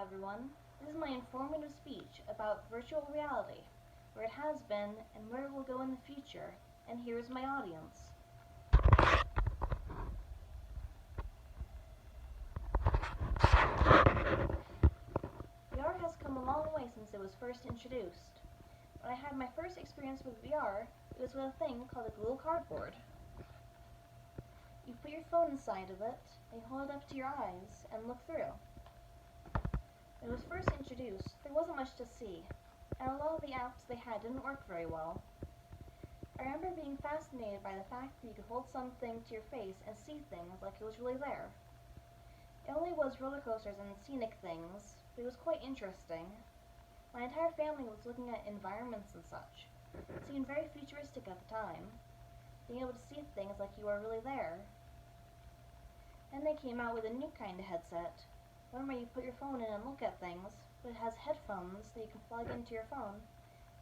everyone. This is my informative speech about virtual reality, where it has been and where it will go in the future, and here is my audience. VR has come a long way since it was first introduced. When I had my first experience with VR, it was with a thing called a Google Cardboard. You put your phone inside of it, and you hold it up to your eyes and look through. When it was first introduced, there wasn't much to see, and a lot of the apps they had didn't work very well. I remember being fascinated by the fact that you could hold something to your face and see things like it was really there. It only was roller coasters and scenic things, but it was quite interesting. My entire family was looking at environments and such. It seemed very futuristic at the time, being able to see things like you are really there. Then they came out with a new kind of headset, one where you put your phone in and look at things, but it has headphones that you can plug into your phone.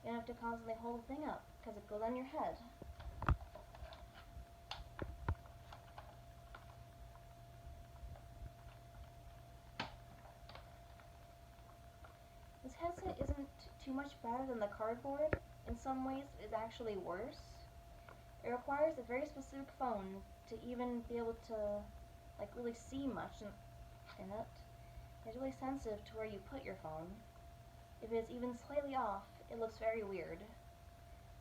You don't have to constantly hold the thing up, because it goes on your head. This headset isn't too much better than the cardboard. In some ways, it is actually worse. It requires a very specific phone to even be able to really see much in it. It's really sensitive to where you put your phone. If it is even slightly off, it looks very weird.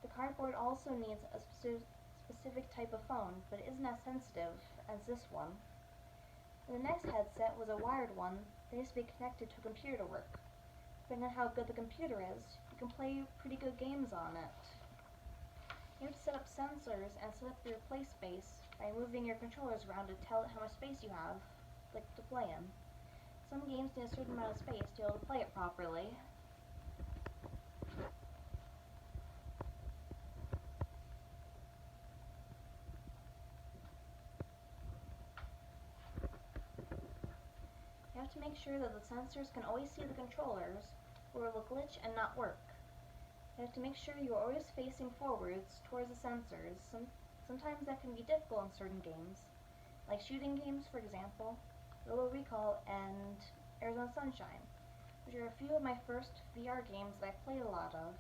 The cardboard also needs a specific type of phone, but it isn't as sensitive as this one. And the next headset was a wired one that needs to be connected to a computer to work. Depending on how good the computer is, you can play pretty good games on it. You have to set up sensors and set up your play space by moving your controllers around to tell it how much space you have, to play in. Some games need a certain amount of space to be able to play it properly. You have to make sure that the sensors can always see the controllers, or it will glitch and not work. You have to make sure you are always facing forwards towards the sensors. Sometimes that can be difficult in certain games, like shooting games, for example, Robo Recall and Arizona Sunshine, which are a few of my first VR games that I played a lot of.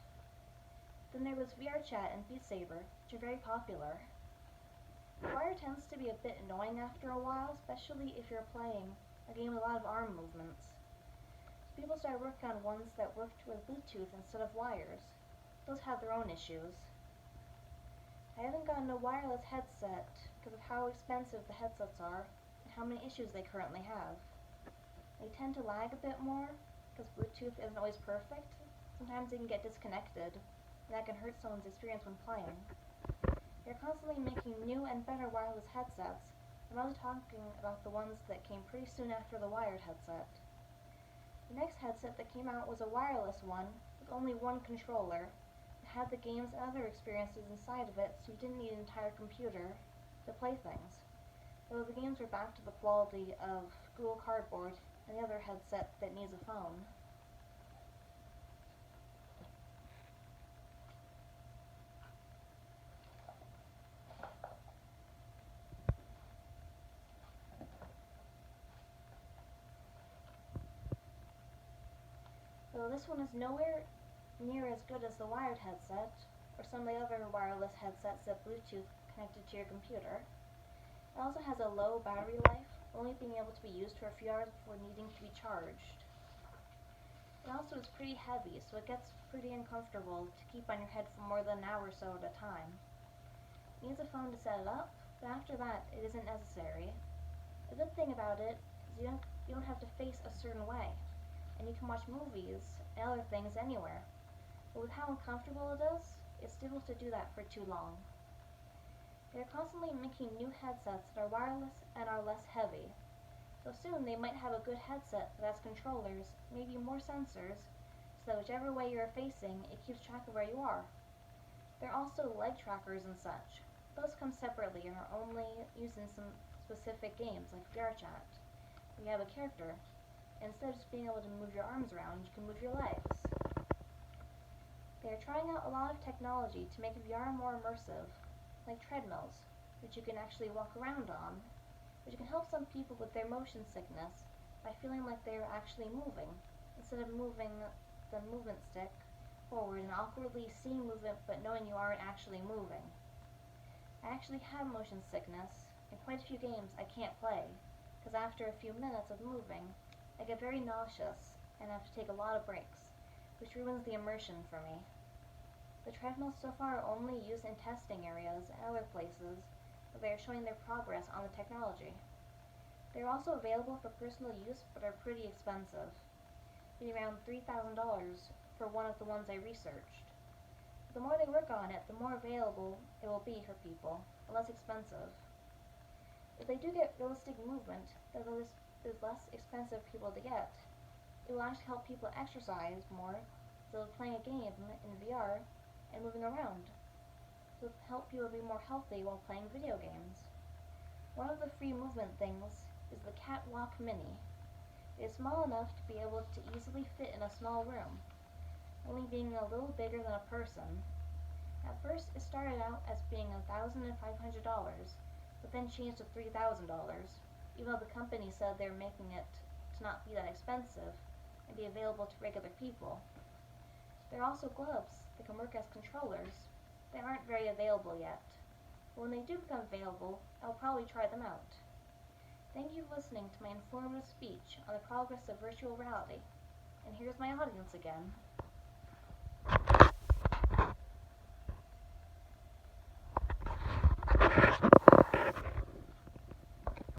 Then there was VR Chat and Beat Saber, which are very popular. Wire tends to be a bit annoying after a while, especially if you're playing a game with a lot of arm movements. So people started working on ones that worked with Bluetooth instead of wires. Those have their own issues. I haven't gotten a wireless headset because of how expensive the headsets are and how many issues they currently have. They tend to lag a bit more because Bluetooth isn't always perfect. Sometimes they can get disconnected, and that can hurt someone's experience when playing. They're constantly making new and better wireless headsets. I'm only talking about the ones that came pretty soon after the wired headset. The next headset that came out was a wireless one with only one controller. It had the games and other experiences inside of it, so you didn't need an entire computer to play things. Though the games were back to the quality of Google Cardboard and the other headset that needs a phone. Though this one is nowhere near as good as the wired headset, or some of the other wireless headsets that Bluetooth connected to your computer. It also has a low battery life, only being able to be used for a few hours before needing to be charged. It also is pretty heavy, so it gets pretty uncomfortable to keep on your head for more than an hour or so at a time. It needs a phone to set it up, but after that it isn't necessary. The good thing about it is you don't have to face a certain way, and you can watch movies and other things anywhere. But with how uncomfortable it is, it's difficult to do that for too long. They are constantly making new headsets that are wireless and are less heavy. So soon they might have a good headset that has controllers, maybe more sensors, so that whichever way you are facing, it keeps track of where you are. There are also leg trackers and such. Those come separately and are only used in some specific games like VR Chat. You have a character, and instead of just being able to move your arms around, you can move your legs. They are trying out a lot of technology to make VR more immersive, like treadmills, which you can actually walk around on, which can help some people with their motion sickness by feeling like they are actually moving. instead of moving the movement stick forward and awkwardly seeing movement but knowing you aren't actually moving. I actually have motion sickness. In quite a few games I can't play, because after a few minutes of moving, I get very nauseous and have to take a lot of breaks, which ruins the immersion for me. The treadmills so far are only used in testing areas and other places where they are showing their progress on the technology. They are also available for personal use but are pretty expensive, being around $3,000 for one of the ones I researched. The more they work on it, the more available it will be for people, and less expensive. If they do get realistic movement that is less expensive for people to get, it will actually help people exercise more instead of playing a game in VR and moving around. So it'll help people be more healthy while playing video games. One of the free movement things is the Catwalk Mini. It is small enough to be able to easily fit in a small room, only being a little bigger than a person. At first, it started out as being $1,500, but then changed to $3,000, even though the company said they were making it to not be that expensive and be available to regular people. There are also gloves that can work as controllers. They aren't very available yet, but when they do become available, I'll probably try them out. Thank you for listening to my informative speech on the progress of virtual reality. And here's my audience again.